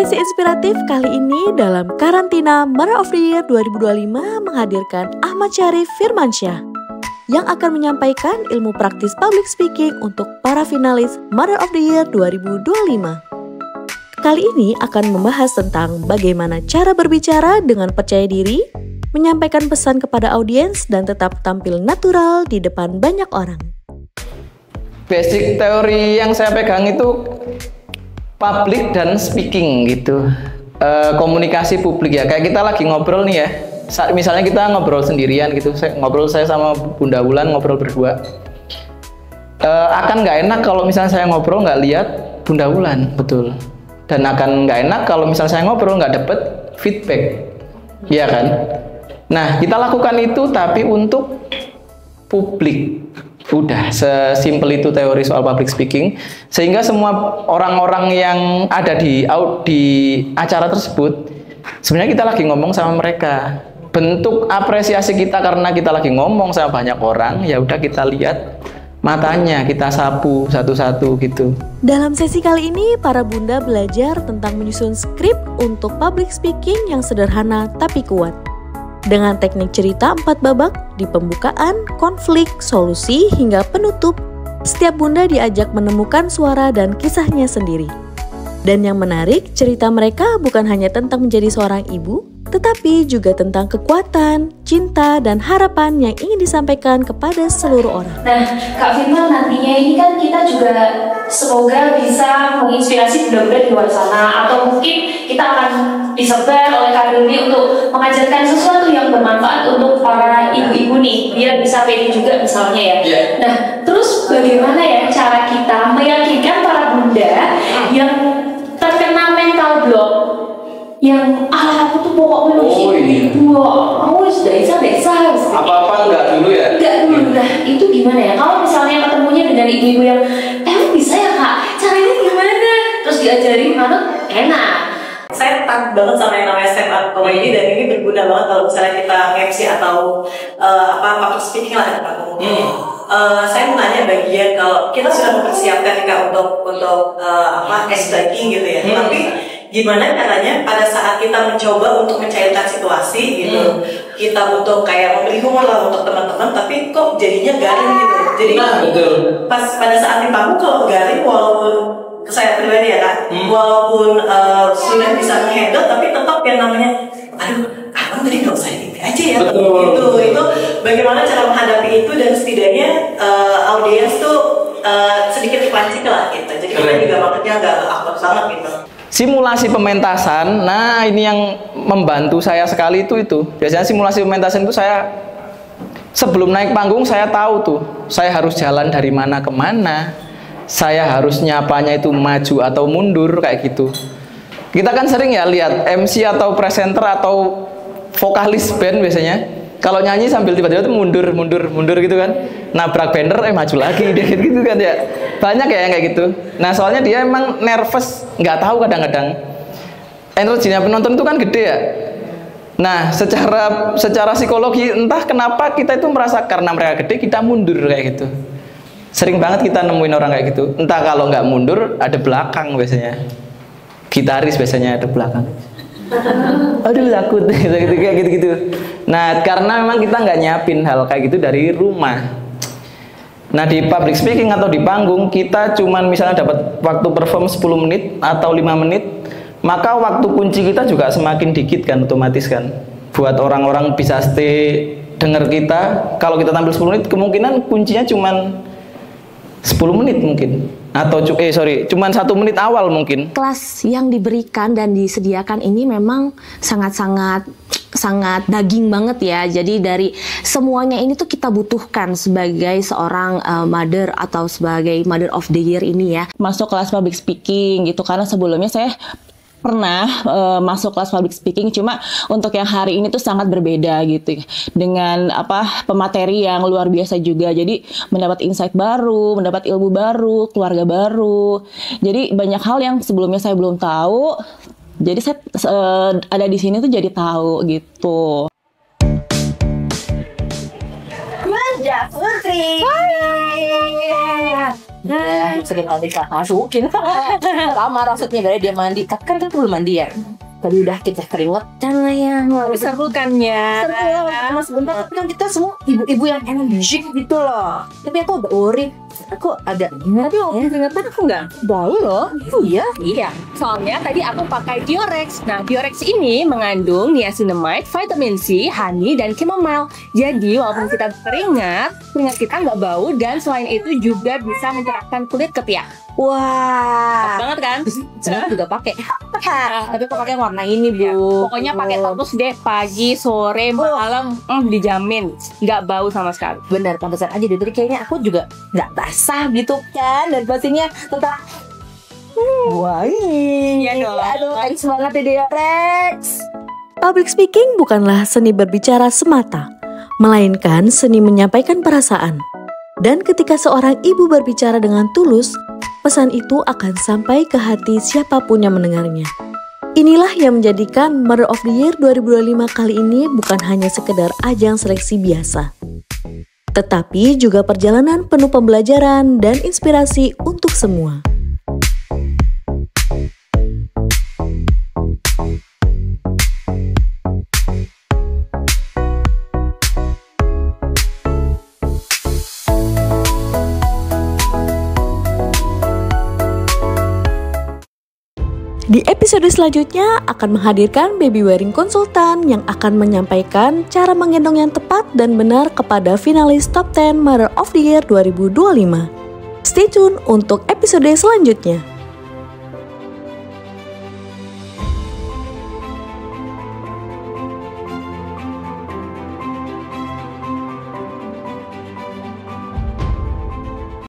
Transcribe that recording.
Sesi inspiratif kali ini dalam Karantina Mother of the Year 2025 menghadirkan Ahmad Syarif Firmansyah yang akan menyampaikan ilmu praktis public speaking untuk para finalis Mother of the Year 2025. Kali ini akan membahas tentang bagaimana cara berbicara dengan percaya diri, menyampaikan pesan kepada audiens, dan tetap tampil natural di depan banyak orang. Basic teori yang saya pegang itu public dan speaking gitu, komunikasi publik ya. Kayak kita lagi ngobrol nih ya. Misalnya kita ngobrol sendirian gitu, saya sama Bunda Wulan ngobrol berdua. Akan nggak enak kalau misalnya saya ngobrol nggak lihat Bunda Wulan, betul. Dan akan nggak enak kalau misalnya saya ngobrol nggak dapet feedback, iya kan? Nah, kita lakukan itu tapi untuk publik. Udah, sesimpel itu teori soal public speaking. Sehingga semua orang-orang yang ada di acara tersebut, sebenarnya kita lagi ngomong sama mereka. Bentuk apresiasi kita karena kita lagi ngomong sama banyak orang, ya udah kita lihat matanya, kita sapu satu-satu gitu. Dalam sesi kali ini, para bunda belajar tentang menyusun skrip untuk public speaking yang sederhana tapi kuat. Dengan teknik cerita 4 babak di pembukaan, konflik, solusi, hingga penutup, setiap bunda diajak menemukan suara dan kisahnya sendiri. Dan yang menarik, cerita mereka bukan hanya tentang menjadi seorang ibu, tetapi juga tentang kekuatan, cinta, dan harapan yang ingin disampaikan kepada seluruh orang. Nah, Kak Firman, nantinya ini kan kita juga semoga bisa menginspirasi bunda-bunda di luar sana, atau mungkin kita akan disebar oleh Kak Doni untuk mengajarkan sesuatu yang bermanfaat untuk para ibu-ibu nih, biar bisa pede juga misalnya ya. Yeah. Nah, terus bagaimana ya cara kita meyakinkan para bunda yang terkena mental block, yang aku tuh pokoknya ibu, aku sudah bisa. Apa-apa enggak dulu ya? Enggak dulu. Nah, itu gimana ya? Kalau misalnya ketemunya dengan ibu-ibu yang bisa ya Kak, caranya gimana? Terus diajarin mana? Enak. Saya takut banget sama yang namanya stand up comedy, dan ini berguna banget kalau misalnya kita MC atau public speaking lah depan umum. Saya mau nanya bagian kalau kita sudah mempersiapkan Kak untuk speaking gitu ya, tapi gimana caranya pada saat kita mencoba untuk mencairkan situasi gitu, kita butuh kayak memberi humor lah untuk teman-teman, tapi kok jadinya garing gitu. Jadi betul. Pas pada saat di panggung kalau garing, walaupun saya pribadi ya Kak, walaupun sudah bisa menghandle, tapi tetap yang namanya abang tadi nggak usah ini aja ya. Betul. Itu bagaimana cara menghadapi itu, dan setidaknya audiens tuh sedikit dipancing lah gitu. Jadi kita juga maksudnya nggak awkward banget gitu. Simulasi pementasan, nah ini yang membantu saya sekali itu. Biasanya simulasi pementasan itu saya sebelum naik panggung saya tahu tuh, saya harus jalan dari mana ke mana, saya harus nyapanya itu maju atau mundur kayak gitu. Kita kan sering ya lihat MC atau presenter atau vokalis band biasanya kalau nyanyi sambil tiba-tiba tuh mundur gitu kan, nabrak banner maju lagi gitu kan ya. Banyak ya yang kayak gitu. Nah, soalnya dia emang nervous, nggak tahu kadang-kadang. Energinya penonton itu kan gede ya. Nah, secara psikologi entah kenapa kita itu merasa karena mereka gede kita mundur kayak gitu. Sering banget kita nemuin orang kayak gitu. Entah kalau nggak mundur ada belakang biasanya. Gitaris biasanya ada belakang. Aduh takut kayak gitu. Nah, karena memang kita nggak nyiapin hal kayak gitu dari rumah. Nah, di public speaking atau di panggung kita cuman misalnya dapat waktu perform 10 menit atau 5 menit, maka waktu kunci kita juga semakin dikit kan, otomatis kan. Buat orang-orang bisa stay denger kita, kalau kita tampil 10 menit kemungkinan kuncinya cuman 10 menit mungkin. Atau cuman 1 menit awal mungkin. Kelas yang diberikan dan disediakan ini memang sangat daging banget ya. Jadi dari semuanya ini tuh kita butuhkan sebagai seorang mother atau sebagai Mother of the Year ini ya. Masuk kelas public speaking gitu, karena sebelumnya saya pernah masuk kelas public speaking, cuma untuk yang hari ini tuh sangat berbeda gitu dengan pemateri yang luar biasa juga. Jadi mendapat insight baru, mendapat ilmu baru, keluarga baru. Jadi banyak hal yang sebelumnya saya belum tahu. Jadi saya ada di sini tuh jadi tahu gitu. Bunda Putri. Sering mandi masukin kamar maksudnya dari dia mandi kan belum mandi ya. Tadi udah kita keringetan lah ya. Seru kan ya. Seru sebentar, tapi kan kita semua ibu-ibu yang energik gitu loh. Tapi aku udah ori, aku agak Tapi waktu keringetan aku nggak bau loh. iya. Iya, soalnya tadi aku pakai Diorex. Nah, Diorex ini mengandung niacinamide, vitamin C, honey, dan chamomile. Jadi, walaupun kita keringat kita nggak bau, dan selain itu juga bisa mencerahkan kulit ketiak. Wah, Banget kan? saya juga pakai. Tapi aku pakai warna ini, Bu. Pokoknya pakai terus deh, pagi, sore, malam, dijamin nggak bau sama sekali. Benar, pantesan aja dari kayaknya aku juga nggak basah gitu kan, dan pastinya tetap wangi. Iya dong. Aduh, thanks banget ya Diorex. Public speaking bukanlah seni berbicara semata, melainkan seni menyampaikan perasaan. Dan ketika seorang ibu berbicara dengan tulus, pesan itu akan sampai ke hati siapapun yang mendengarnya. Inilah yang menjadikan Mother of the Year 2025 kali ini bukan hanya sekedar ajang seleksi biasa, tetapi juga perjalanan penuh pembelajaran dan inspirasi untuk semua. Di episode selanjutnya akan menghadirkan baby wearing konsultan yang akan menyampaikan cara menggendong yang tepat dan benar kepada finalis Top 10 Mother of the Year 2025. Stay tune untuk episode selanjutnya.